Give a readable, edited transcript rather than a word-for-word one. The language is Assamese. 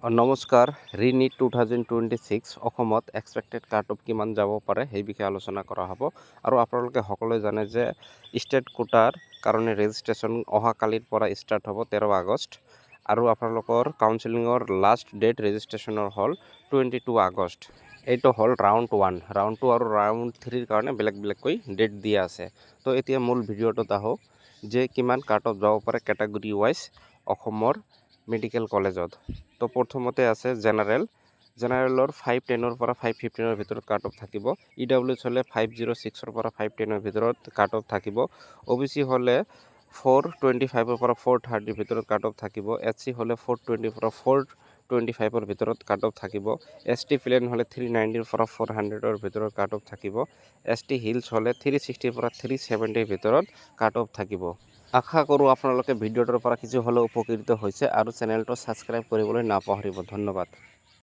নমস্কাৰ ৰিনিট 2026 অসমত এক্সপেক্টেড কাট অফ কিমান যাব পাৰে সেই বিষয়ে আলোচনা কৰা হ'ব আৰু আপোনালোকে সকলোৱে জানে যে ষ্টেট কোটাৰ কাৰণে ৰেজিষ্ট্ৰেশ্যন অহাকালিৰ পৰা ষ্টাৰ্ট হ'ব 13 আগষ্ট আৰু আপোনালোকৰ কাউন্সিলিঙৰ লাষ্ট ডেট ৰেজিষ্ট্ৰেশ্যনৰ হ'ল 22 আগষ্ট। এইটো হ'ল ৰাউণ্ড 1 ৰাউণ্ড 2 আৰু ৰাউণ্ড 3ৰ কাৰণে বেলেগ বেলেগকৈ ডেট দিয়া আছে। তো এতিয়া মূল ভিডিঅ'টোত আহোঁ যে কিমান কাট অফ যাব পাৰে কেটাগৰী ৱাইজ অসমৰ মেডিকেল কলেজত। তো প্ৰথমতে আছে জেনাৰেলৰ 510ৰ পৰা 515ৰ ভিতৰত কাট অফ থাকিব। EWS হ'লে 506ৰ পৰা 510ৰ ভিতৰত কাট অফ থাকিব। OBC হ'লে 425ৰ পৰা 430ৰ ভিতৰত কাট অফ থাকিব। SC হ'লে 420ৰ পৰা 425ৰ ভিতৰত কাট অফ থাকিব। ST প্লেন হ'লে 390ৰ পৰা 400ৰ ভিতৰত কাট অফ থাকিব। ST হিলছ হ'লে 360ৰ পৰা 370ৰ ভিতৰত কাট অফ থাকিব। আশা কৰোঁ আপোনালোকে ভিডিঅ'টোৰ পৰা কিছু হ'লেও উপকৃত হৈছে আৰু চেনেলটো ছাবস্ক্ৰাইব কৰিবলৈ নাপাহৰিব। ধন্যবাদ।